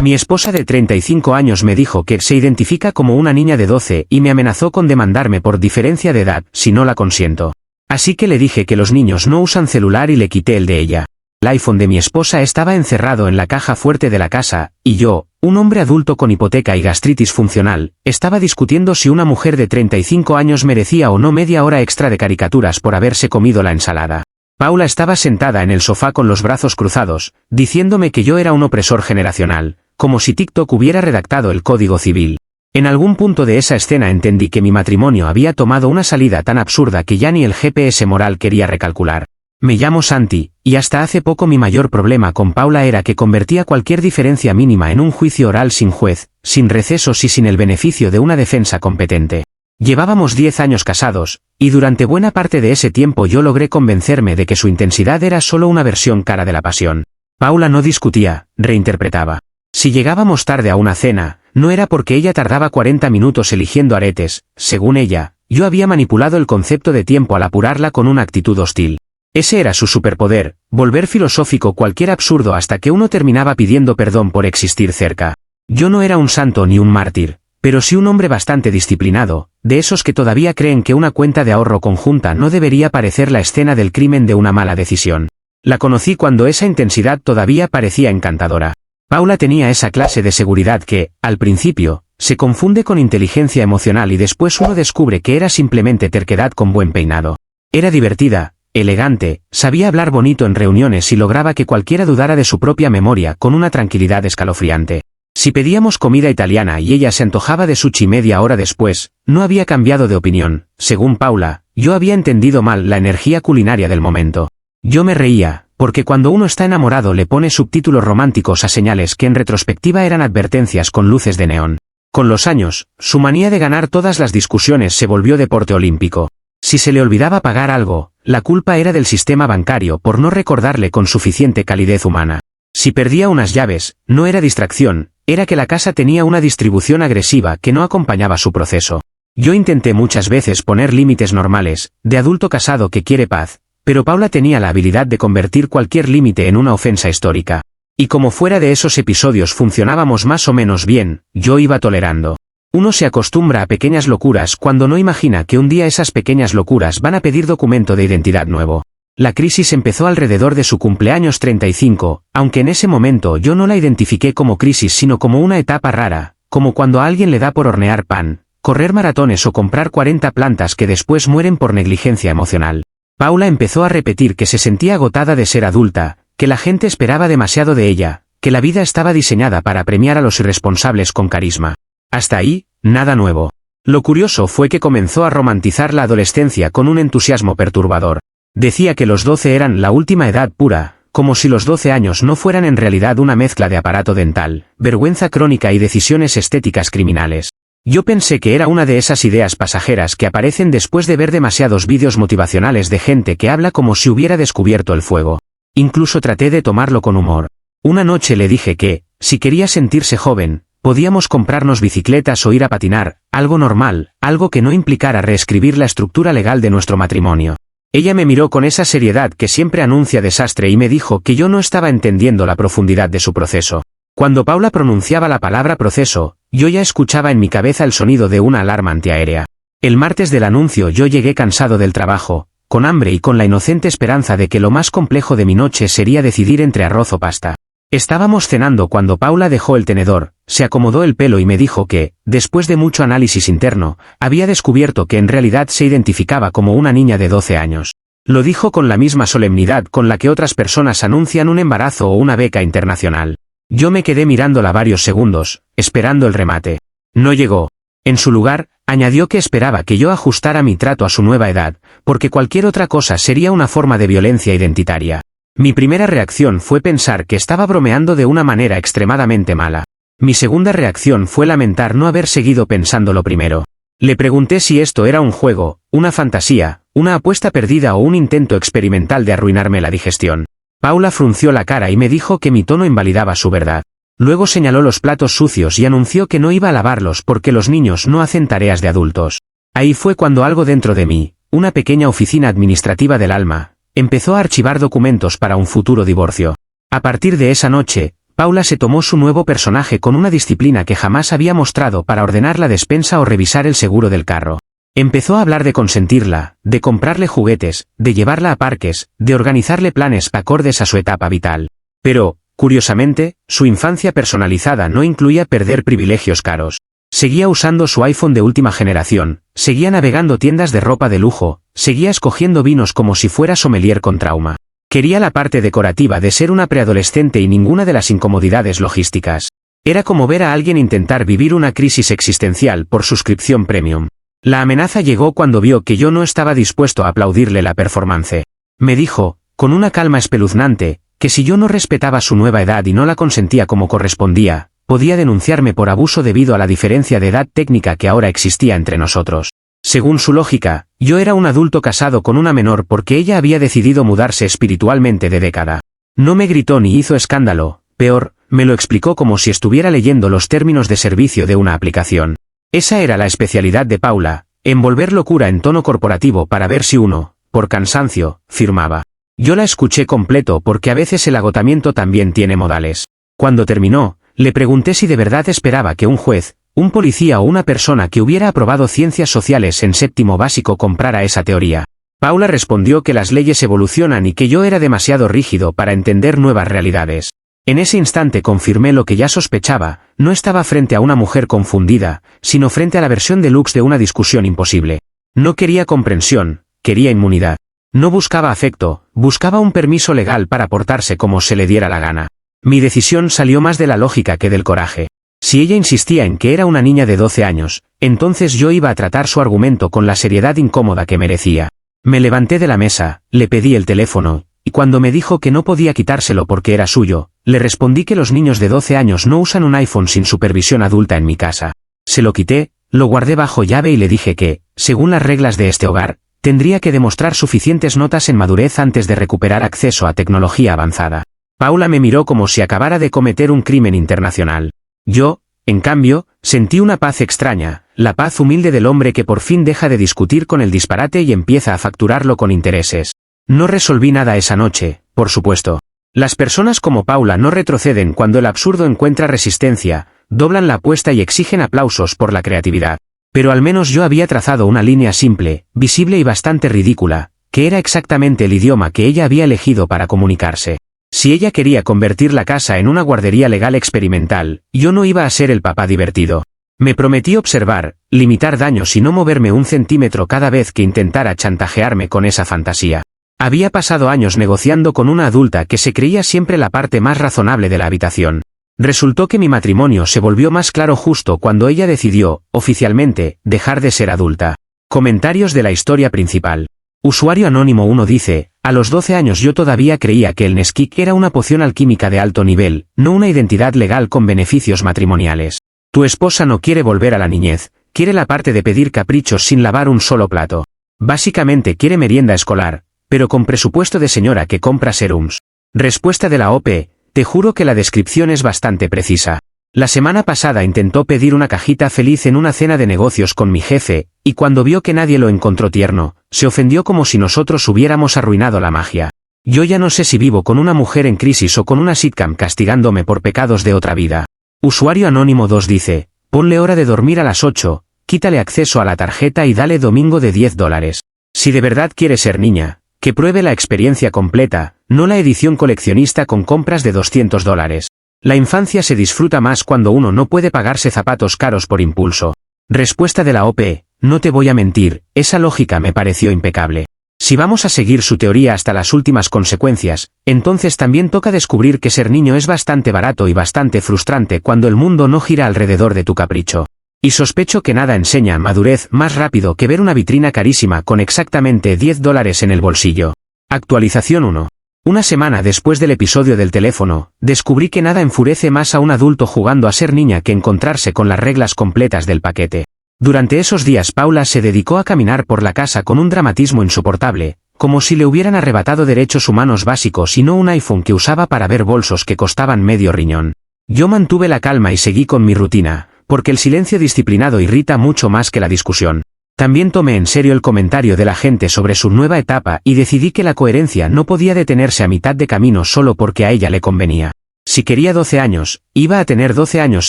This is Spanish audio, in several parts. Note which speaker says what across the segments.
Speaker 1: Mi esposa de 35 años me dijo que se identifica como una niña de 12 y me amenazó con demandarme por diferencia de edad si no la consiento. Así que le dije que los niños no usan celular y le quité el de ella. El iPhone de mi esposa estaba encerrado en la caja fuerte de la casa, y yo, un hombre adulto con hipoteca y gastritis funcional, estaba discutiendo si una mujer de 35 años merecía o no media hora extra de caricaturas por haberse comido la ensalada. Paula estaba sentada en el sofá con los brazos cruzados, diciéndome que yo era un opresor generacional, como si TikTok hubiera redactado el Código Civil. En algún punto de esa escena entendí que mi matrimonio había tomado una salida tan absurda que ya ni el GPS moral quería recalcular. Me llamo Santi, y hasta hace poco mi mayor problema con Paula era que convertía cualquier diferencia mínima en un juicio oral sin juez, sin recesos y sin el beneficio de una defensa competente. Llevábamos 10 años casados, y durante buena parte de ese tiempo yo logré convencerme de que su intensidad era solo una versión cara de la pasión. Paula no discutía, reinterpretaba. Si llegábamos tarde a una cena, no era porque ella tardaba 40 minutos eligiendo aretes, según ella, yo había manipulado el concepto de tiempo al apurarla con una actitud hostil. Ese era su superpoder, volver filosófico cualquier absurdo hasta que uno terminaba pidiendo perdón por existir cerca. Yo no era un santo ni un mártir, pero sí un hombre bastante disciplinado, de esos que todavía creen que una cuenta de ahorro conjunta no debería parecer la escena del crimen de una mala decisión. La conocí cuando esa intensidad todavía parecía encantadora. Paula tenía esa clase de seguridad que, al principio, se confunde con inteligencia emocional y después uno descubre que era simplemente terquedad con buen peinado. Era divertida, elegante, sabía hablar bonito en reuniones y lograba que cualquiera dudara de su propia memoria con una tranquilidad escalofriante. Si pedíamos comida italiana y ella se antojaba de sushi media hora después, no había cambiado de opinión. Según Paula, yo había entendido mal la energía culinaria del momento. Yo me reía, porque cuando uno está enamorado le pone subtítulos románticos a señales que en retrospectiva eran advertencias con luces de neón. Con los años, su manía de ganar todas las discusiones se volvió deporte olímpico. Si se le olvidaba pagar algo, la culpa era del sistema bancario por no recordarle con suficiente calidez humana. Si perdía unas llaves, no era distracción, era que la casa tenía una distribución agresiva que no acompañaba su proceso. Yo intenté muchas veces poner límites normales, de adulto casado que quiere paz, pero Paula tenía la habilidad de convertir cualquier límite en una ofensa histórica. Y como fuera de esos episodios funcionábamos más o menos bien, yo iba tolerando. Uno se acostumbra a pequeñas locuras cuando no imagina que un día esas pequeñas locuras van a pedir documento de identidad nuevo. La crisis empezó alrededor de su cumpleaños 35, aunque en ese momento yo no la identifiqué como crisis sino como una etapa rara, como cuando a alguien le da por hornear pan, correr maratones o comprar 40 plantas que después mueren por negligencia emocional. Paula empezó a repetir que se sentía agotada de ser adulta, que la gente esperaba demasiado de ella, que la vida estaba diseñada para premiar a los irresponsables con carisma. Hasta ahí, nada nuevo. Lo curioso fue que comenzó a romantizar la adolescencia con un entusiasmo perturbador. Decía que los 12 eran la última edad pura, como si los 12 años no fueran en realidad una mezcla de aparato dental, vergüenza crónica y decisiones estéticas criminales. Yo pensé que era una de esas ideas pasajeras que aparecen después de ver demasiados vídeos motivacionales de gente que habla como si hubiera descubierto el fuego. Incluso traté de tomarlo con humor. Una noche le dije que, si quería sentirse joven, podíamos comprarnos bicicletas o ir a patinar, algo normal, algo que no implicara reescribir la estructura legal de nuestro matrimonio. Ella me miró con esa seriedad que siempre anuncia desastre y me dijo que yo no estaba entendiendo la profundidad de su proceso. Cuando Paula pronunciaba la palabra proceso, yo ya escuchaba en mi cabeza el sonido de una alarma antiaérea. El martes del anuncio yo llegué cansado del trabajo, con hambre y con la inocente esperanza de que lo más complejo de mi noche sería decidir entre arroz o pasta. Estábamos cenando cuando Paula dejó el tenedor, se acomodó el pelo y me dijo que, después de mucho análisis interno, había descubierto que en realidad se identificaba como una niña de 12 años. Lo dijo con la misma solemnidad con la que otras personas anuncian un embarazo o una beca internacional. Yo me quedé mirándola varios segundos, esperando el remate. No llegó. En su lugar, añadió que esperaba que yo ajustara mi trato a su nueva edad, porque cualquier otra cosa sería una forma de violencia identitaria. Mi primera reacción fue pensar que estaba bromeando de una manera extremadamente mala. Mi segunda reacción fue lamentar no haber seguido pensándolo primero. Le pregunté si esto era un juego, una fantasía, una apuesta perdida o un intento experimental de arruinarme la digestión. Paula frunció la cara y me dijo que mi tono invalidaba su verdad. Luego señaló los platos sucios y anunció que no iba a lavarlos porque los niños no hacen tareas de adultos. Ahí fue cuando algo dentro de mí, una pequeña oficina administrativa del alma, empezó a archivar documentos para un futuro divorcio. A partir de esa noche, Paula se tomó su nuevo personaje con una disciplina que jamás había mostrado para ordenar la despensa o revisar el seguro del carro. Empezó a hablar de consentirla, de comprarle juguetes, de llevarla a parques, de organizarle planes acordes a su etapa vital. Pero, curiosamente, su infancia personalizada no incluía perder privilegios caros. Seguía usando su iPhone de última generación, seguía navegando tiendas de ropa de lujo, seguía escogiendo vinos como si fuera sommelier con trauma. Quería la parte decorativa de ser una preadolescente y ninguna de las incomodidades logísticas. Era como ver a alguien intentar vivir una crisis existencial por suscripción premium. La amenaza llegó cuando vio que yo no estaba dispuesto a aplaudirle la performance. Me dijo, con una calma espeluznante, que si yo no respetaba su nueva edad y no la consentía como correspondía, podía denunciarme por abuso debido a la diferencia de edad técnica que ahora existía entre nosotros. Según su lógica, yo era un adulto casado con una menor porque ella había decidido mudarse espiritualmente de década. No me gritó ni hizo escándalo, peor, me lo explicó como si estuviera leyendo los términos de servicio de una aplicación. Esa era la especialidad de Paula, envolver locura en tono corporativo para ver si uno, por cansancio, firmaba. Yo la escuché completo porque a veces el agotamiento también tiene modales. Cuando terminó, le pregunté si de verdad esperaba que un juez, un policía o una persona que hubiera aprobado ciencias sociales en séptimo básico comprara esa teoría. Paula respondió que las leyes evolucionan y que yo era demasiado rígido para entender nuevas realidades. En ese instante confirmé lo que ya sospechaba, no estaba frente a una mujer confundida, sino frente a la versión deluxe de una discusión imposible. No quería comprensión, quería inmunidad. No buscaba afecto, buscaba un permiso legal para portarse como se le diera la gana. Mi decisión salió más de la lógica que del coraje. Si ella insistía en que era una niña de 12 años, entonces yo iba a tratar su argumento con la seriedad incómoda que merecía. Me levanté de la mesa, le pedí el teléfono, y cuando me dijo que no podía quitárselo porque era suyo, le respondí que los niños de 12 años no usan un iPhone sin supervisión adulta en mi casa. Se lo quité, lo guardé bajo llave y le dije que, según las reglas de este hogar, tendría que demostrar suficientes notas en madurez antes de recuperar acceso a tecnología avanzada. Paula me miró como si acabara de cometer un crimen internacional. Yo, en cambio, sentí una paz extraña, la paz humilde del hombre que por fin deja de discutir con el disparate y empieza a facturarlo con intereses. No resolví nada esa noche, por supuesto. Las personas como Paula no retroceden cuando el absurdo encuentra resistencia, doblan la apuesta y exigen aplausos por la creatividad. Pero al menos yo había trazado una línea simple, visible y bastante ridícula, que era exactamente el idioma que ella había elegido para comunicarse. Si ella quería convertir la casa en una guardería legal experimental, yo no iba a ser el papá divertido. Me prometí observar, limitar daños y no moverme un centímetro cada vez que intentara chantajearme con esa fantasía. Había pasado años negociando con una adulta que se creía siempre la parte más razonable de la habitación. Resultó que mi matrimonio se volvió más claro justo cuando ella decidió, oficialmente, dejar de ser adulta. Comentarios de la historia principal. Usuario anónimo 1 dice, a los 12 años yo todavía creía que el Nesquik era una poción alquímica de alto nivel, no una identidad legal con beneficios matrimoniales. Tu esposa no quiere volver a la niñez, quiere la parte de pedir caprichos sin lavar un solo plato. Básicamente quiere merienda escolar, pero con presupuesto de señora que compra serums. Respuesta de la OP, te juro que la descripción es bastante precisa. La semana pasada intentó pedir una cajita feliz en una cena de negocios con mi jefe, y cuando vio que nadie lo encontró tierno, se ofendió como si nosotros hubiéramos arruinado la magia. Yo ya no sé si vivo con una mujer en crisis o con una sitcom castigándome por pecados de otra vida. Usuario anónimo 2 dice, ponle hora de dormir a las 8, quítale acceso a la tarjeta y dale domingo de $10. Si de verdad quiere ser niña, que pruebe la experiencia completa, no la edición coleccionista con compras de $200. La infancia se disfruta más cuando uno no puede pagarse zapatos caros por impulso. Respuesta de la OP, no te voy a mentir, esa lógica me pareció impecable. Si vamos a seguir su teoría hasta las últimas consecuencias, entonces también toca descubrir que ser niño es bastante barato y bastante frustrante cuando el mundo no gira alrededor de tu capricho. Y sospecho que nada enseña madurez más rápido que ver una vitrina carísima con exactamente $10 en el bolsillo. Actualización 1. Una semana después del episodio del teléfono, descubrí que nada enfurece más a un adulto jugando a ser niña que encontrarse con las reglas completas del paquete. Durante esos días Paula se dedicó a caminar por la casa con un dramatismo insoportable, como si le hubieran arrebatado derechos humanos básicos y no un iPhone que usaba para ver bolsos que costaban medio riñón. Yo mantuve la calma y seguí con mi rutina, porque el silencio disciplinado irrita mucho más que la discusión. También tomé en serio el comentario de la gente sobre su nueva etapa y decidí que la coherencia no podía detenerse a mitad de camino solo porque a ella le convenía. Si quería 12 años, iba a tener 12 años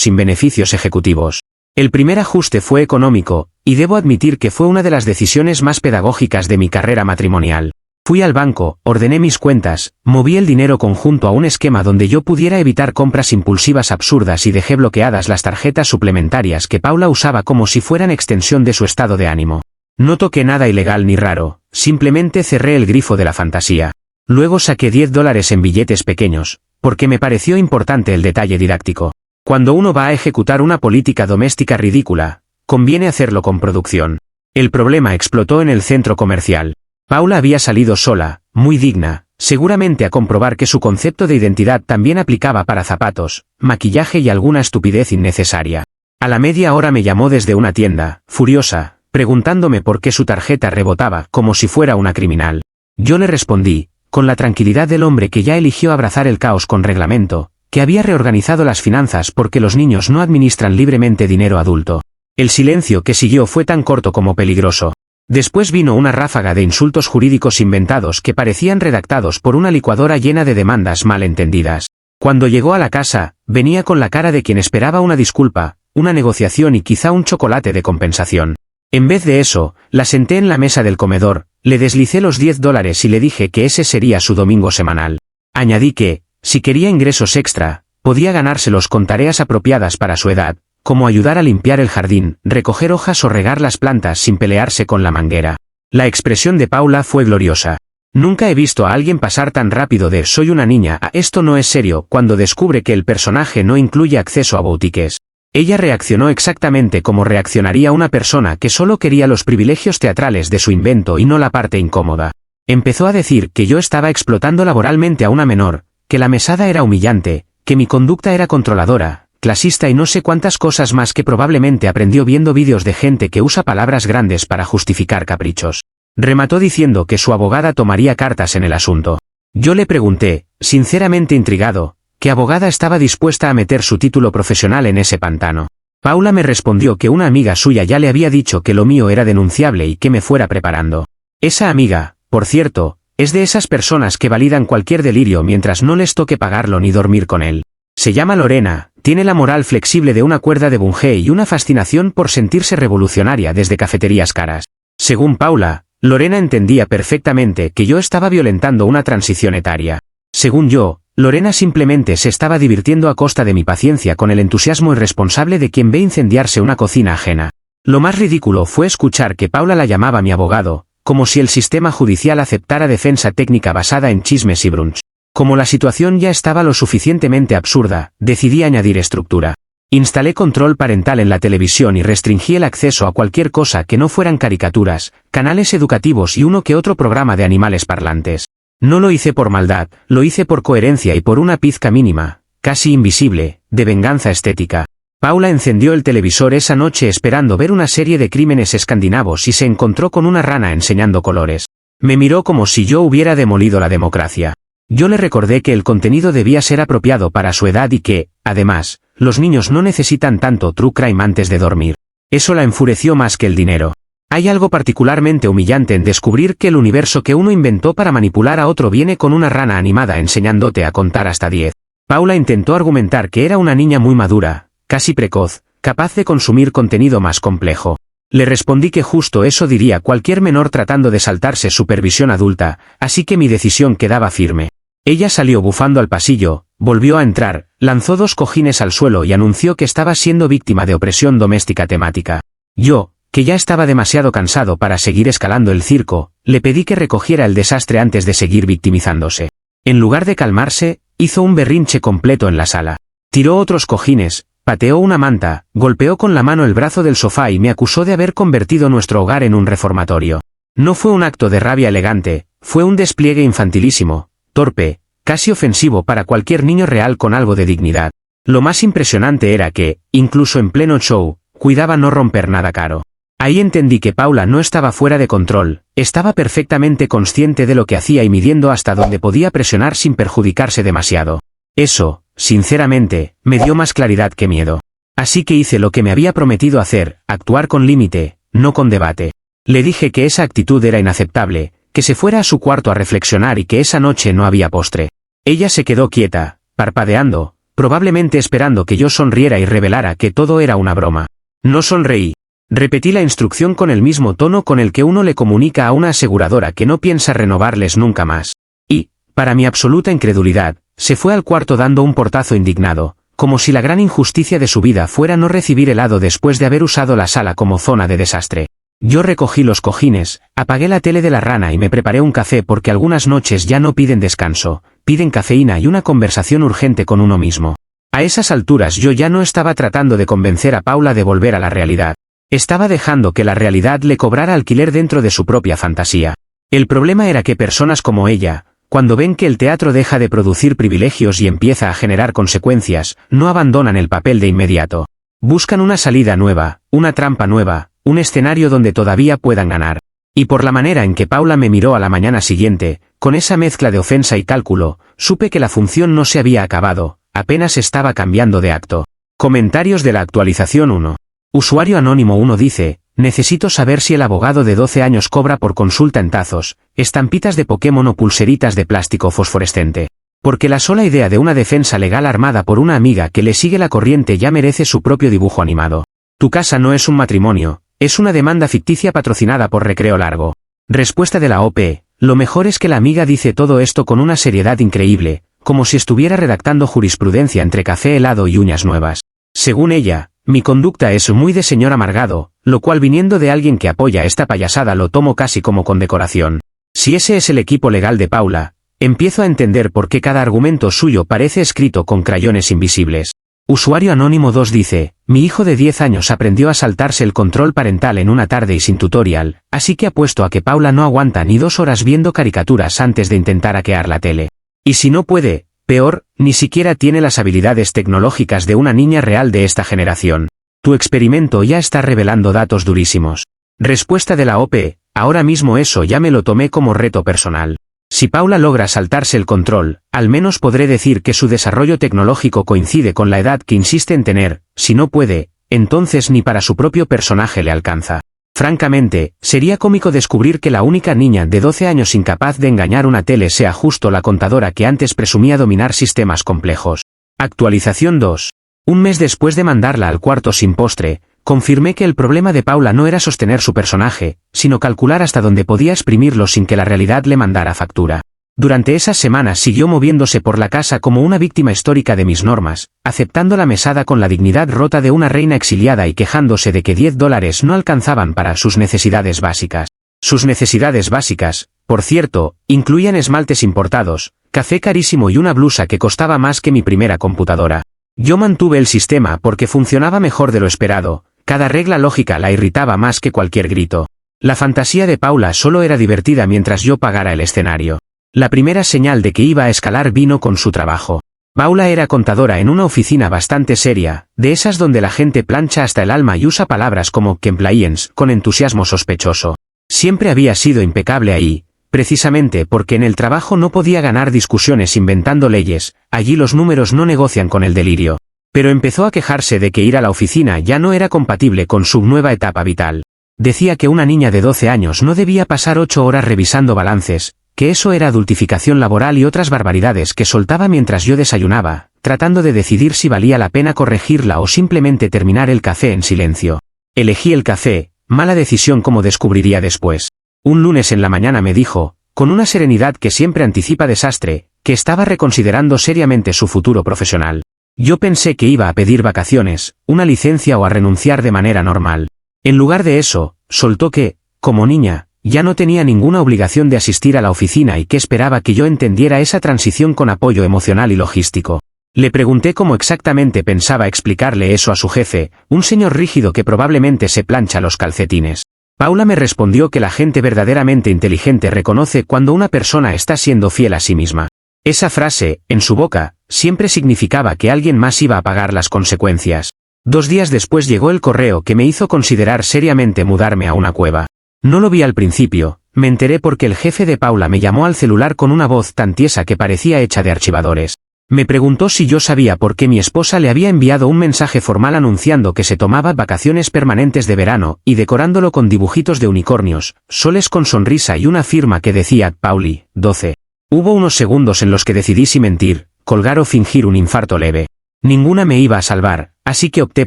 Speaker 1: sin beneficios ejecutivos. El primer ajuste fue económico, y debo admitir que fue una de las decisiones más pedagógicas de mi carrera matrimonial. Fui al banco, ordené mis cuentas, moví el dinero conjunto a un esquema donde yo pudiera evitar compras impulsivas absurdas y dejé bloqueadas las tarjetas suplementarias que Paula usaba como si fueran extensión de su estado de ánimo. No toqué nada ilegal ni raro, simplemente cerré el grifo de la fantasía. Luego saqué $10 en billetes pequeños, porque me pareció importante el detalle didáctico. Cuando uno va a ejecutar una política doméstica ridícula, conviene hacerlo con producción. El problema explotó en el centro comercial. Paula había salido sola, muy digna, seguramente a comprobar que su concepto de identidad también aplicaba para zapatos, maquillaje y alguna estupidez innecesaria. A la media hora me llamó desde una tienda, furiosa, preguntándome por qué su tarjeta rebotaba como si fuera una criminal. Yo le respondí, con la tranquilidad del hombre que ya eligió abrazar el caos con reglamento, que había reorganizado las finanzas porque los niños no administran libremente dinero adulto. El silencio que siguió fue tan corto como peligroso. Después vino una ráfaga de insultos jurídicos inventados que parecían redactados por una licuadora llena de demandas mal entendidas. Cuando llegó a la casa, venía con la cara de quien esperaba una disculpa, una negociación y quizá un chocolate de compensación. En vez de eso, la senté en la mesa del comedor, le deslicé los $10 y le dije que ese sería su domingo semanal. Añadí que, si quería ingresos extra, podía ganárselos con tareas apropiadas para su edad, como ayudar a limpiar el jardín, recoger hojas o regar las plantas sin pelearse con la manguera. La expresión de Paula fue gloriosa. Nunca he visto a alguien pasar tan rápido de «soy una niña» a «esto no es serio» cuando descubre que el personaje no incluye acceso a boutiques. Ella reaccionó exactamente como reaccionaría una persona que solo quería los privilegios teatrales de su invento y no la parte incómoda. Empezó a decir que yo estaba explotando laboralmente a una menor, que la mesada era humillante, que mi conducta era controladora, clasista y no sé cuántas cosas más que probablemente aprendió viendo vídeos de gente que usa palabras grandes para justificar caprichos. Remató diciendo que su abogada tomaría cartas en el asunto. Yo le pregunté, sinceramente intrigado, ¿qué abogada estaba dispuesta a meter su título profesional en ese pantano? Paula me respondió que una amiga suya ya le había dicho que lo mío era denunciable y que me fuera preparando. Esa amiga, por cierto, es de esas personas que validan cualquier delirio mientras no les toque pagarlo ni dormir con él. Se llama Lorena, tiene la moral flexible de una cuerda de bungee y una fascinación por sentirse revolucionaria desde cafeterías caras. Según Paula, Lorena entendía perfectamente que yo estaba violentando una transición etaria. Según yo, Lorena simplemente se estaba divirtiendo a costa de mi paciencia con el entusiasmo irresponsable de quien ve incendiarse una cocina ajena. Lo más ridículo fue escuchar que Paula la llamaba mi abogado, como si el sistema judicial aceptara defensa técnica basada en chismes y brunch. Como la situación ya estaba lo suficientemente absurda, decidí añadir estructura. Instalé control parental en la televisión y restringí el acceso a cualquier cosa que no fueran caricaturas, canales educativos y uno que otro programa de animales parlantes. No lo hice por maldad, lo hice por coherencia y por una pizca mínima, casi invisible, de venganza estética. Paula encendió el televisor esa noche esperando ver una serie de crímenes escandinavos y se encontró con una rana enseñando colores. Me miró como si yo hubiera demolido la democracia. Yo le recordé que el contenido debía ser apropiado para su edad y que, además, los niños no necesitan tanto true crime antes de dormir. Eso la enfureció más que el dinero. Hay algo particularmente humillante en descubrir que el universo que uno inventó para manipular a otro viene con una rana animada enseñándote a contar hasta 10. Paula intentó argumentar que era una niña muy madura, casi precoz, capaz de consumir contenido más complejo. Le respondí que justo eso diría cualquier menor tratando de saltarse supervisión adulta, así que mi decisión quedaba firme. Ella salió bufando al pasillo, volvió a entrar, lanzó 2 cojines al suelo y anunció que estaba siendo víctima de opresión doméstica temática. Yo, que ya estaba demasiado cansado para seguir escalando el circo, le pedí que recogiera el desastre antes de seguir victimizándose. En lugar de calmarse, hizo un berrinche completo en la sala. Tiró otros cojines, pateó una manta, golpeó con la mano el brazo del sofá y me acusó de haber convertido nuestro hogar en un reformatorio. No fue un acto de rabia elegante, fue un despliegue infantilísimo, torpe, casi ofensivo para cualquier niño real con algo de dignidad. Lo más impresionante era que, incluso en pleno show, cuidaba no romper nada caro. Ahí entendí que Paula no estaba fuera de control, estaba perfectamente consciente de lo que hacía y midiendo hasta dónde podía presionar sin perjudicarse demasiado. Eso, sinceramente, me dio más claridad que miedo. Así que hice lo que me había prometido hacer, actuar con límite, no con debate. Le dije que esa actitud era inaceptable, que se fuera a su cuarto a reflexionar y que esa noche no había postre. Ella se quedó quieta, parpadeando, probablemente esperando que yo sonriera y revelara que todo era una broma. No sonreí. Repetí la instrucción con el mismo tono con el que uno le comunica a una aseguradora que no piensa renovarles nunca más. Y, para mi absoluta incredulidad, se fue al cuarto dando un portazo indignado, como si la gran injusticia de su vida fuera no recibir helado después de haber usado la sala como zona de desastre. Yo recogí los cojines, apagué la tele de la rana y me preparé un café porque algunas noches ya no piden descanso, piden cafeína y una conversación urgente con uno mismo. A esas alturas yo ya no estaba tratando de convencer a Paula de volver a la realidad. Estaba dejando que la realidad le cobrara alquiler dentro de su propia fantasía. El problema era que personas como ella, cuando ven que el teatro deja de producir privilegios y empieza a generar consecuencias, no abandonan el papel de inmediato. Buscan una salida nueva, una trampa nueva, un escenario donde todavía puedan ganar. Y por la manera en que Paula me miró a la mañana siguiente, con esa mezcla de ofensa y cálculo, supe que la función no se había acabado, apenas estaba cambiando de acto. Comentarios de la actualización 1. Usuario anónimo 1 dice, necesito saber si el abogado de 12 años cobra por consulta en tazos, estampitas de Pokémon o pulseritas de plástico fosforescente. Porque la sola idea de una defensa legal armada por una amiga que le sigue la corriente ya merece su propio dibujo animado. Tu casa no es un matrimonio, es una demanda ficticia patrocinada por Recreo Largo. Respuesta de la OP, lo mejor es que la amiga dice todo esto con una seriedad increíble, como si estuviera redactando jurisprudencia entre café helado y uñas nuevas. Según ella, mi conducta es muy de señor amargado, lo cual viniendo de alguien que apoya esta payasada lo tomo casi como condecoración. Si ese es el equipo legal de Paula, empiezo a entender por qué cada argumento suyo parece escrito con crayones invisibles. Usuario anónimo 2 dice, mi hijo de 10 años aprendió a saltarse el control parental en una tarde y sin tutorial, así que apuesto a que Paula no aguanta ni 2 horas viendo caricaturas antes de intentar hackear la tele. Y si no puede, peor, ni siquiera tiene las habilidades tecnológicas de una niña real de esta generación. Tu experimento ya está revelando datos durísimos. Respuesta de la OP, ahora mismo eso ya me lo tomé como reto personal. Si Paula logra saltarse el control, al menos podré decir que su desarrollo tecnológico coincide con la edad que insiste en tener. Si no puede, entonces ni para su propio personaje le alcanza. Francamente, sería cómico descubrir que la única niña de 12 años incapaz de engañar una tele sea justo la contadora que antes presumía dominar sistemas complejos. Actualización 2. Un mes después de mandarla al cuarto sin postre, confirmé que el problema de Paula no era sostener su personaje, sino calcular hasta dónde podía exprimirlo sin que la realidad le mandara factura. Durante esas semanas siguió moviéndose por la casa como una víctima histórica de mis normas, aceptando la mesada con la dignidad rota de una reina exiliada y quejándose de que $10 no alcanzaban para sus necesidades básicas. Sus necesidades básicas, por cierto, incluían esmaltes importados, café carísimo y una blusa que costaba más que mi primera computadora. Yo mantuve el sistema porque funcionaba mejor de lo esperado. Cada regla lógica la irritaba más que cualquier grito. La fantasía de Paula solo era divertida mientras yo pagara el escenario. La primera señal de que iba a escalar vino con su trabajo. Paula era contadora en una oficina bastante seria, de esas donde la gente plancha hasta el alma y usa palabras como compliance con entusiasmo sospechoso. Siempre había sido impecable ahí, precisamente porque en el trabajo no podía ganar discusiones inventando leyes, allí los números no negocian con el delirio. Pero empezó a quejarse de que ir a la oficina ya no era compatible con su nueva etapa vital. Decía que una niña de 12 años no debía pasar 8 horas revisando balances, que eso era adultificación laboral y otras barbaridades que soltaba mientras yo desayunaba, tratando de decidir si valía la pena corregirla o simplemente terminar el café en silencio. Elegí el café, mala decisión como descubriría después. Un lunes en la mañana me dijo, con una serenidad que siempre anticipa desastre, que estaba reconsiderando seriamente su futuro profesional. Yo pensé que iba a pedir vacaciones, una licencia o a renunciar de manera normal. En lugar de eso, soltó que, como niña, ya no tenía ninguna obligación de asistir a la oficina y que esperaba que yo entendiera esa transición con apoyo emocional y logístico. Le pregunté cómo exactamente pensaba explicarle eso a su jefe, un señor rígido que probablemente se plancha los calcetines. Paula me respondió que la gente verdaderamente inteligente reconoce cuando una persona está siendo fiel a sí misma. Esa frase, en su boca, siempre significaba que alguien más iba a pagar las consecuencias. 2 días después llegó el correo que me hizo considerar seriamente mudarme a una cueva. No lo vi al principio, me enteré porque el jefe de Paula me llamó al celular con una voz tan tiesa que parecía hecha de archivadores. Me preguntó si yo sabía por qué mi esposa le había enviado un mensaje formal anunciando que se tomaba vacaciones permanentes de verano y decorándolo con dibujitos de unicornios, soles con sonrisa y una firma que decía, Pauli, 12. Hubo unos segundos en los que decidí si mentir, colgar o fingir un infarto leve. Ninguna me iba a salvar, así que opté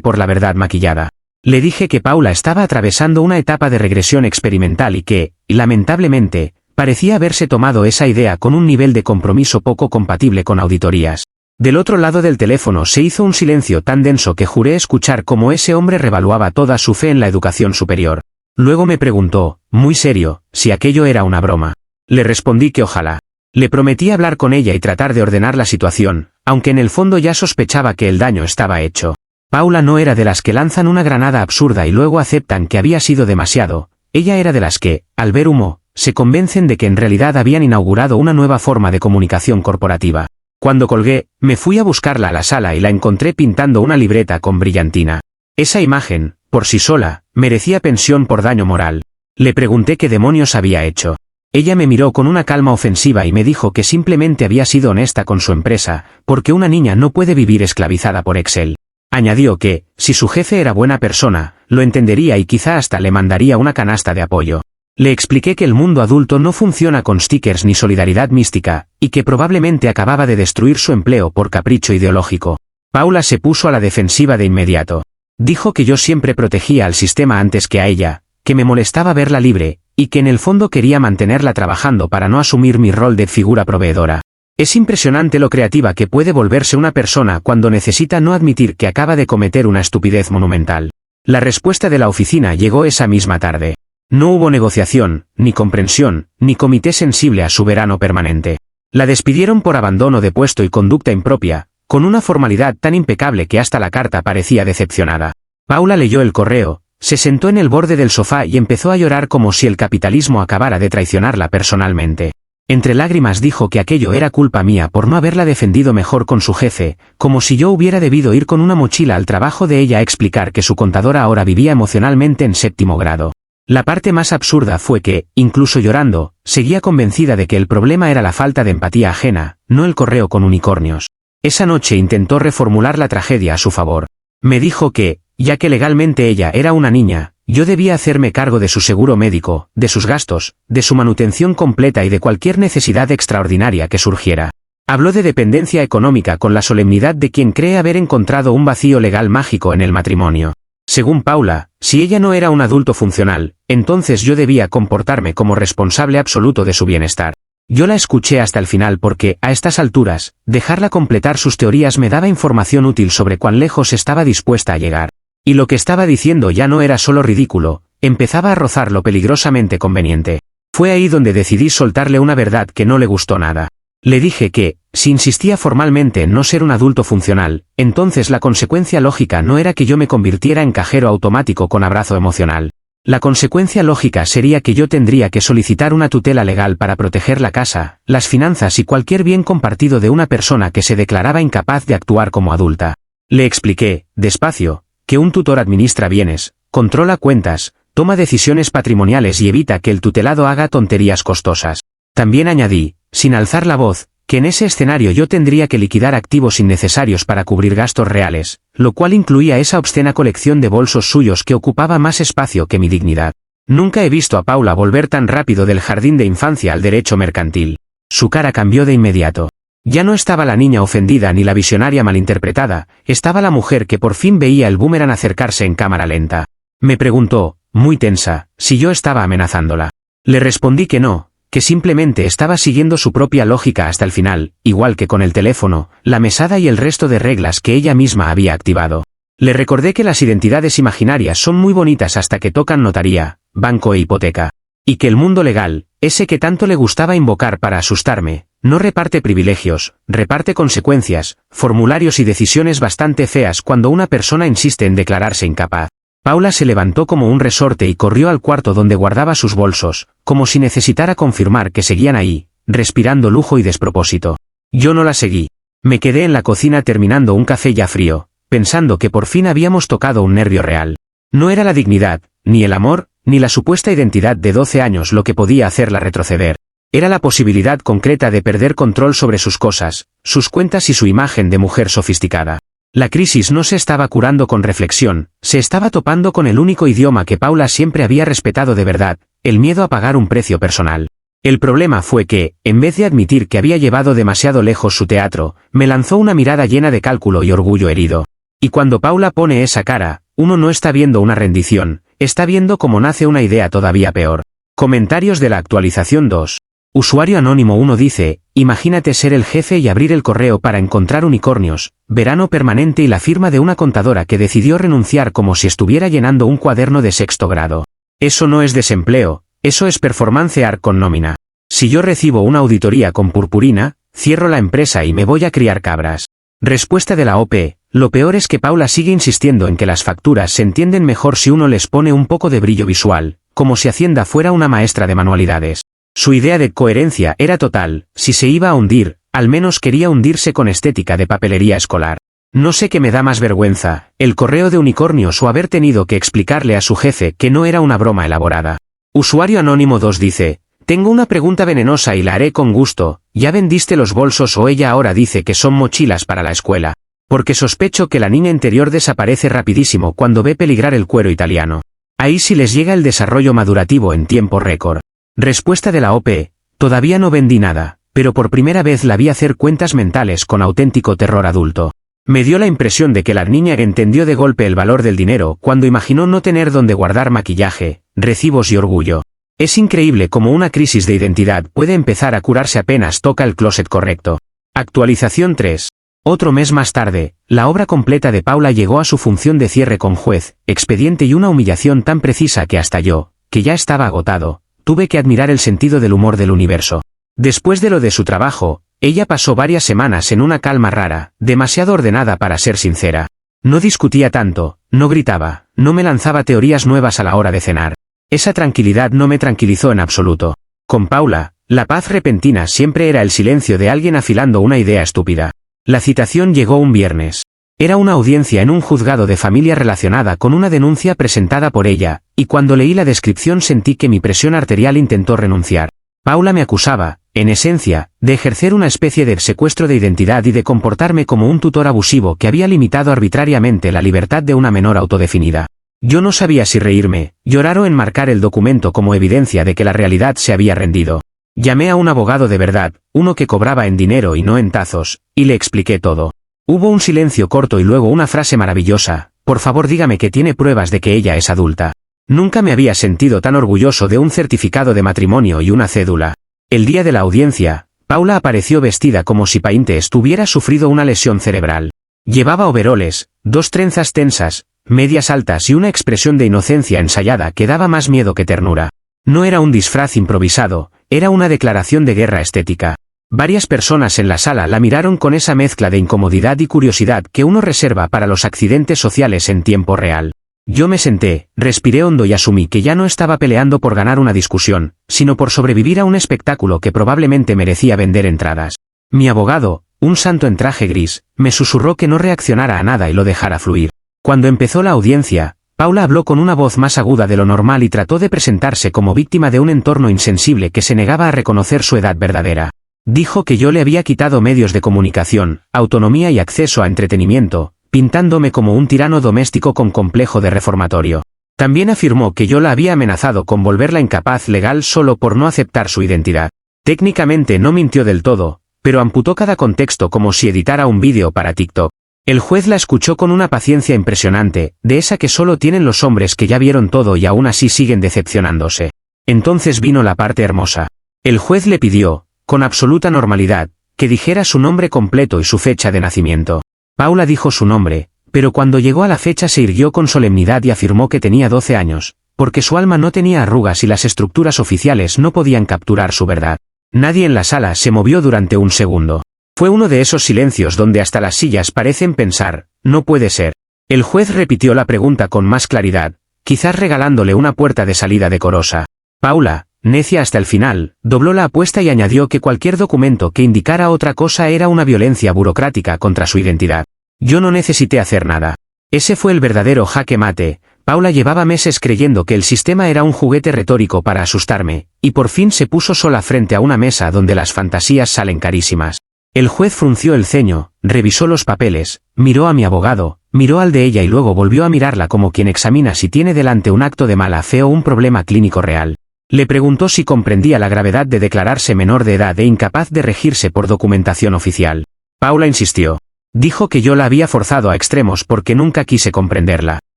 Speaker 1: por la verdad maquillada. Le dije que Paula estaba atravesando una etapa de regresión experimental y que, lamentablemente, parecía haberse tomado esa idea con un nivel de compromiso poco compatible con auditorías. Del otro lado del teléfono se hizo un silencio tan denso que juré escuchar cómo ese hombre revaluaba toda su fe en la educación superior. Luego me preguntó, muy serio, si aquello era una broma. Le respondí que ojalá. Le prometí hablar con ella y tratar de ordenar la situación, aunque en el fondo ya sospechaba que el daño estaba hecho. Paula no era de las que lanzan una granada absurda y luego aceptan que había sido demasiado. Ella era de las que, al ver humo, se convencen de que en realidad habían inaugurado una nueva forma de comunicación corporativa. Cuando colgué, me fui a buscarla a la sala y la encontré pintando una libreta con brillantina. Esa imagen, por sí sola, merecía pensión por daño moral. Le pregunté qué demonios había hecho. Ella me miró con una calma ofensiva y me dijo que simplemente había sido honesta con su empresa, porque una niña no puede vivir esclavizada por Excel. Añadió que, si su jefe era buena persona, lo entendería y quizá hasta le mandaría una canasta de apoyo. Le expliqué que el mundo adulto no funciona con stickers ni solidaridad mística, y que probablemente acababa de destruir su empleo por capricho ideológico. Paula se puso a la defensiva de inmediato. Dijo que yo siempre protegía al sistema antes que a ella, que me molestaba verla libre, y que en el fondo quería mantenerla trabajando para no asumir mi rol de figura proveedora. Es impresionante lo creativa que puede volverse una persona cuando necesita no admitir que acaba de cometer una estupidez monumental. La respuesta de la oficina llegó esa misma tarde. No hubo negociación, ni comprensión, ni comité sensible a su verano permanente. La despidieron por abandono de puesto y conducta impropia, con una formalidad tan impecable que hasta la carta parecía decepcionada. Paula leyó el correo, se sentó en el borde del sofá y empezó a llorar como si el capitalismo acabara de traicionarla personalmente. Entre lágrimas dijo que aquello era culpa mía por no haberla defendido mejor con su jefe, como si yo hubiera debido ir con una mochila al trabajo de ella a explicar que su contadora ahora vivía emocionalmente en 7º grado. La parte más absurda fue que, incluso llorando, seguía convencida de que el problema era la falta de empatía ajena, no el correo con unicornios. Esa noche intentó reformular la tragedia a su favor. Me dijo que, ya que legalmente ella era una niña, yo debía hacerme cargo de su seguro médico, de sus gastos, de su manutención completa y de cualquier necesidad extraordinaria que surgiera. Habló de dependencia económica con la solemnidad de quien cree haber encontrado un vacío legal mágico en el matrimonio. Según Paula, si ella no era un adulto funcional, entonces yo debía comportarme como responsable absoluto de su bienestar. Yo la escuché hasta el final porque, a estas alturas, dejarla completar sus teorías me daba información útil sobre cuán lejos estaba dispuesta a llegar. Y lo que estaba diciendo ya no era solo ridículo, empezaba a rozar lo peligrosamente conveniente. Fue ahí donde decidí soltarle una verdad que no le gustó nada. Le dije que, si insistía formalmente en no ser un adulto funcional, entonces la consecuencia lógica no era que yo me convirtiera en cajero automático con abrazo emocional. La consecuencia lógica sería que yo tendría que solicitar una tutela legal para proteger la casa, las finanzas y cualquier bien compartido de una persona que se declaraba incapaz de actuar como adulta. Le expliqué, despacio, que un tutor administra bienes, controla cuentas, toma decisiones patrimoniales y evita que el tutelado haga tonterías costosas. También añadí, sin alzar la voz, que en ese escenario yo tendría que liquidar activos innecesarios para cubrir gastos reales, lo cual incluía esa obscena colección de bolsos suyos que ocupaba más espacio que mi dignidad. Nunca he visto a Paula volver tan rápido del jardín de infancia al derecho mercantil. Su cara cambió de inmediato. Ya no estaba la niña ofendida ni la visionaria malinterpretada, estaba la mujer que por fin veía el boomerang acercarse en cámara lenta. Me preguntó, muy tensa, si yo estaba amenazándola. Le respondí que no, que simplemente estaba siguiendo su propia lógica hasta el final, igual que con el teléfono, la mesada y el resto de reglas que ella misma había activado. Le recordé que las identidades imaginarias son muy bonitas hasta que tocan notaría, banco e hipoteca. Y que el mundo legal, ese que tanto le gustaba invocar para asustarme, no reparte privilegios, reparte consecuencias, formularios y decisiones bastante feas cuando una persona insiste en declararse incapaz. Paula se levantó como un resorte y corrió al cuarto donde guardaba sus bolsos, como si necesitara confirmar que seguían ahí, respirando lujo y despropósito. Yo no la seguí. Me quedé en la cocina terminando un café ya frío, pensando que por fin habíamos tocado un nervio real. No era la dignidad, ni el amor, ni la supuesta identidad de 12 años lo que podía hacerla retroceder. Era la posibilidad concreta de perder control sobre sus cosas, sus cuentas y su imagen de mujer sofisticada. La crisis no se estaba curando con reflexión, se estaba topando con el único idioma que Paula siempre había respetado de verdad, el miedo a pagar un precio personal. El problema fue que, en vez de admitir que había llevado demasiado lejos su teatro, me lanzó una mirada llena de cálculo y orgullo herido. Y cuando Paula pone esa cara, uno no está viendo una rendición, está viendo cómo nace una idea todavía peor. Comentarios de la actualización 2. Usuario anónimo 1 dice, imagínate ser el jefe y abrir el correo para encontrar unicornios, verano permanente y la firma de una contadora que decidió renunciar como si estuviera llenando un cuaderno de 6º grado. Eso no es desempleo, eso es performance art con nómina. Si yo recibo una auditoría con purpurina, cierro la empresa y me voy a criar cabras. Respuesta de la OP, lo peor es que Paula sigue insistiendo en que las facturas se entienden mejor si uno les pone un poco de brillo visual, como si Hacienda fuera una maestra de manualidades. Su idea de coherencia era total, si se iba a hundir, al menos quería hundirse con estética de papelería escolar. No sé qué me da más vergüenza, el correo de unicornios o haber tenido que explicarle a su jefe que no era una broma elaborada. Usuario anónimo 2 dice, tengo una pregunta venenosa y la haré con gusto, ¿ya vendiste los bolsos o ella ahora dice que son mochilas para la escuela? Porque sospecho que la niña interior desaparece rapidísimo cuando ve peligrar el cuero italiano. Ahí sí les llega el desarrollo madurativo en tiempo récord. Respuesta de la OP, todavía no vendí nada, pero por primera vez la vi hacer cuentas mentales con auténtico terror adulto. Me dio la impresión de que la niña entendió de golpe el valor del dinero cuando imaginó no tener donde guardar maquillaje, recibos y orgullo. Es increíble cómo una crisis de identidad puede empezar a curarse apenas toca el closet correcto. Actualización 3. Otro mes más tarde, la obra completa de Paula llegó a su función de cierre con juez, expediente y una humillación tan precisa que hasta yo, que ya estaba agotado, tuve que admirar el sentido del humor del universo. Después de lo de su trabajo, ella pasó varias semanas en una calma rara, demasiado ordenada para ser sincera. No discutía tanto, no gritaba, no me lanzaba teorías nuevas a la hora de cenar. Esa tranquilidad no me tranquilizó en absoluto. Con Paula, la paz repentina siempre era el silencio de alguien afilando una idea estúpida. La citación llegó un viernes. Era una audiencia en un juzgado de familia relacionada con una denuncia presentada por ella, y cuando leí la descripción sentí que mi presión arterial intentó renunciar. Paula me acusaba, en esencia, de ejercer una especie de secuestro de identidad y de comportarme como un tutor abusivo que había limitado arbitrariamente la libertad de una menor autodefinida. Yo no sabía si reírme, llorar o enmarcar el documento como evidencia de que la realidad se había rendido. Llamé a un abogado de verdad, uno que cobraba en dinero y no en tazos, y le expliqué todo. Hubo un silencio corto y luego una frase maravillosa, por favor dígame que tiene pruebas de que ella es adulta. Nunca me había sentido tan orgulloso de un certificado de matrimonio y una cédula. El día de la audiencia, Paula apareció vestida como si Painte hubiera sufrido una lesión cerebral. Llevaba overoles, 2 trenzas tensas, medias altas y una expresión de inocencia ensayada que daba más miedo que ternura. No era un disfraz improvisado, era una declaración de guerra estética. Varias personas en la sala la miraron con esa mezcla de incomodidad y curiosidad que uno reserva para los accidentes sociales en tiempo real. Yo me senté, respiré hondo y asumí que ya no estaba peleando por ganar una discusión, sino por sobrevivir a un espectáculo que probablemente merecía vender entradas. Mi abogado, un santo en traje gris, me susurró que no reaccionara a nada y lo dejara fluir. Cuando empezó la audiencia, Paula habló con una voz más aguda de lo normal y trató de presentarse como víctima de un entorno insensible que se negaba a reconocer su edad verdadera. Dijo que yo le había quitado medios de comunicación, autonomía y acceso a entretenimiento, pintándome como un tirano doméstico con complejo de reformatorio. También afirmó que yo la había amenazado con volverla incapaz legal solo por no aceptar su identidad. Técnicamente no mintió del todo, pero amputó cada contexto como si editara un vídeo para TikTok. El juez la escuchó con una paciencia impresionante, de esa que solo tienen los hombres que ya vieron todo y aún así siguen decepcionándose. Entonces vino la parte hermosa. El juez le pidió, con absoluta normalidad, que dijera su nombre completo y su fecha de nacimiento. Paula dijo su nombre, pero cuando llegó a la fecha se irguió con solemnidad y afirmó que tenía 12 años, porque su alma no tenía arrugas y las estructuras oficiales no podían capturar su verdad. Nadie en la sala se movió durante un segundo. Fue uno de esos silencios donde hasta las sillas parecen pensar, no puede ser. El juez repitió la pregunta con más claridad, quizás regalándole una puerta de salida decorosa. Paula, necia hasta el final, dobló la apuesta y añadió que cualquier documento que indicara otra cosa era una violencia burocrática contra su identidad. Yo no necesité hacer nada. Ese fue el verdadero jaque mate. Paula llevaba meses creyendo que el sistema era un juguete retórico para asustarme, y por fin se puso sola frente a una mesa donde las fantasías salen carísimas. El juez frunció el ceño, revisó los papeles, miró a mi abogado, miró al de ella y luego volvió a mirarla como quien examina si tiene delante un acto de mala fe o un problema clínico real. Le preguntó si comprendía la gravedad de declararse menor de edad e incapaz de regirse por documentación oficial. Paula insistió. Dijo que yo la había forzado a extremos porque nunca quise comprenderla.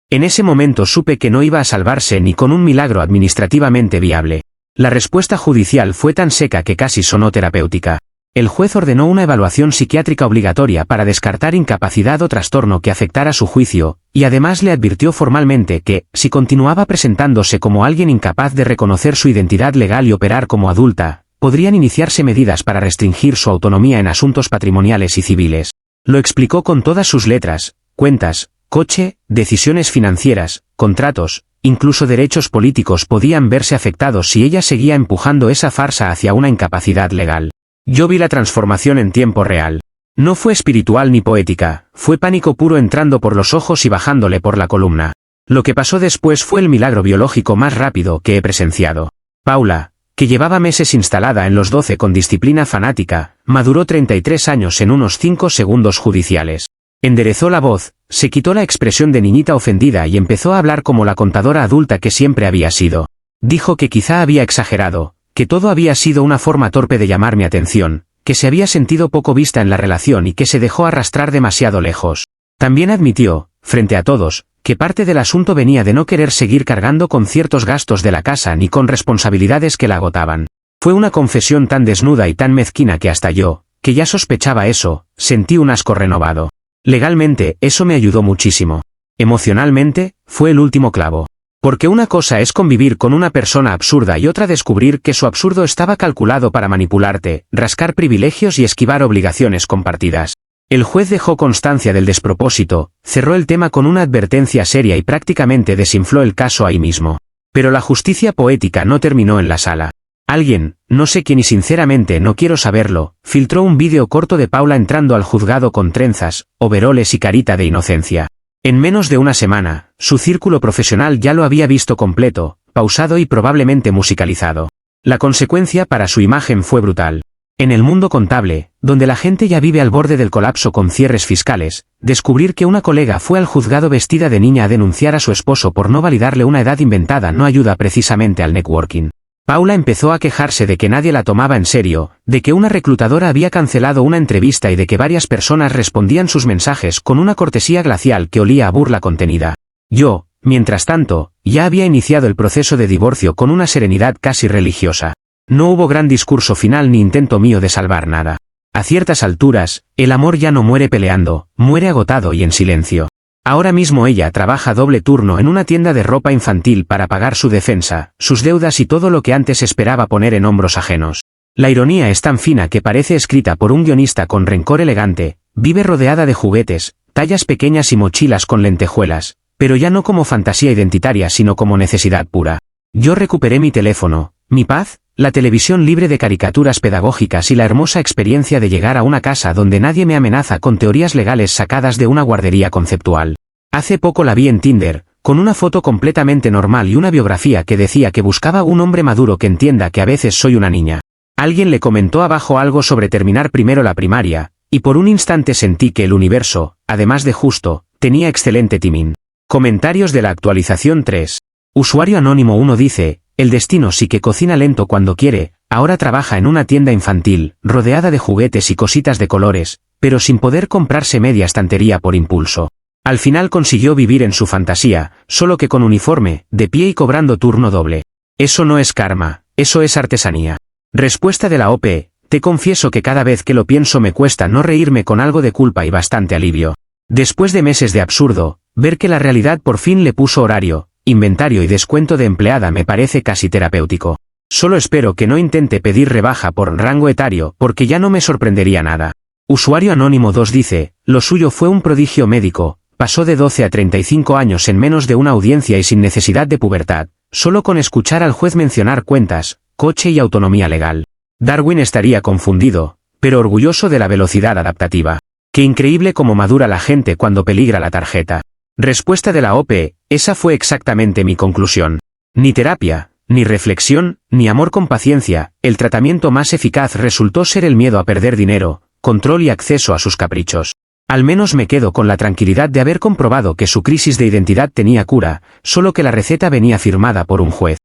Speaker 1: En ese momento supe que no iba a salvarse ni con un milagro administrativamente viable. La respuesta judicial fue tan seca que casi sonó terapéutica. El juez ordenó una evaluación psiquiátrica obligatoria para descartar incapacidad o trastorno que afectara su juicio, y además le advirtió formalmente que, si continuaba presentándose como alguien incapaz de reconocer su identidad legal y operar como adulta, podrían iniciarse medidas para restringir su autonomía en asuntos patrimoniales y civiles. Lo explicó con todas sus letras: cuentas, coche, decisiones financieras, contratos, incluso derechos políticos podían verse afectados si ella seguía empujando esa farsa hacia una incapacidad legal. Yo vi la transformación en tiempo real. No fue espiritual ni poética, fue pánico puro entrando por los ojos y bajándole por la columna. Lo que pasó después fue el milagro biológico más rápido que he presenciado. Paula, que llevaba meses instalada en los 12 con disciplina fanática, maduró 33 años en unos 5 segundos judiciales. Enderezó la voz, se quitó la expresión de niñita ofendida y empezó a hablar como la contadora adulta que siempre había sido. Dijo que quizá había exagerado, que todo había sido una forma torpe de llamar mi atención, que se había sentido poco vista en la relación y que se dejó arrastrar demasiado lejos. También admitió, frente a todos, que parte del asunto venía de no querer seguir cargando con ciertos gastos de la casa ni con responsabilidades que la agotaban. Fue una confesión tan desnuda y tan mezquina que hasta yo, que ya sospechaba eso, sentí un asco renovado. Legalmente, eso me ayudó muchísimo. Emocionalmente, fue el último clavo. Porque una cosa es convivir con una persona absurda y otra descubrir que su absurdo estaba calculado para manipularte, rascar privilegios y esquivar obligaciones compartidas. El juez dejó constancia del despropósito, cerró el tema con una advertencia seria y prácticamente desinfló el caso ahí mismo. Pero la justicia poética no terminó en la sala. Alguien, no sé quién y sinceramente no quiero saberlo, filtró un vídeo corto de Paula entrando al juzgado con trenzas, overoles y carita de inocencia. En menos de una semana, su círculo profesional ya lo había visto completo, pausado y probablemente musicalizado. La consecuencia para su imagen fue brutal. En el mundo contable, donde la gente ya vive al borde del colapso con cierres fiscales, descubrir que una colega fue al juzgado vestida de niña a denunciar a su esposo por no validarle una edad inventada no ayuda precisamente al networking. Paula empezó a quejarse de que nadie la tomaba en serio, de que una reclutadora había cancelado una entrevista y de que varias personas respondían sus mensajes con una cortesía glacial que olía a burla contenida. Yo, mientras tanto, ya había iniciado el proceso de divorcio con una serenidad casi religiosa. No hubo gran discurso final ni intento mío de salvar nada. A ciertas alturas, el amor ya no muere peleando, muere agotado y en silencio. Ahora mismo ella trabaja doble turno en una tienda de ropa infantil para pagar su defensa, sus deudas y todo lo que antes esperaba poner en hombros ajenos. La ironía es tan fina que parece escrita por un guionista con rencor elegante, vive rodeada de juguetes, tallas pequeñas y mochilas con lentejuelas, pero ya no como fantasía identitaria sino como necesidad pura. Yo recuperé mi teléfono, mi paz, la televisión libre de caricaturas pedagógicas y la hermosa experiencia de llegar a una casa donde nadie me amenaza con teorías legales sacadas de una guardería conceptual. Hace poco la vi en Tinder, con una foto completamente normal y una biografía que decía que buscaba un hombre maduro que entienda que a veces soy una niña. Alguien le comentó abajo algo sobre terminar primero la primaria, y por un instante sentí que el universo, además de justo, tenía excelente timing. Comentarios de la actualización 3. Usuario anónimo 1 dice: el destino sí que cocina lento cuando quiere, ahora trabaja en una tienda infantil, rodeada de juguetes y cositas de colores, pero sin poder comprarse media estantería por impulso. Al final consiguió vivir en su fantasía, solo que con uniforme, de pie y cobrando turno doble. Eso no es karma, eso es artesanía. Respuesta de la OP: te confieso que cada vez que lo pienso me cuesta no reírme con algo de culpa y bastante alivio. Después de meses de absurdo, ver que la realidad por fin le puso horario, inventario y descuento de empleada me parece casi terapéutico. Solo espero que no intente pedir rebaja por rango etario porque ya no me sorprendería nada. Usuario anónimo 2 dice: lo suyo fue un prodigio médico, pasó de 12 a 35 años en menos de una audiencia y sin necesidad de pubertad, solo con escuchar al juez mencionar cuentas, coche y autonomía legal. Darwin estaría confundido, pero orgulloso de la velocidad adaptativa. Qué increíble cómo madura la gente cuando peligra la tarjeta. Respuesta de la OP: esa fue exactamente mi conclusión. Ni terapia, ni reflexión, ni amor con paciencia, el tratamiento más eficaz resultó ser el miedo a perder dinero, control y acceso a sus caprichos. Al menos me quedo con la tranquilidad de haber comprobado que su crisis de identidad tenía cura, solo que la receta venía firmada por un juez.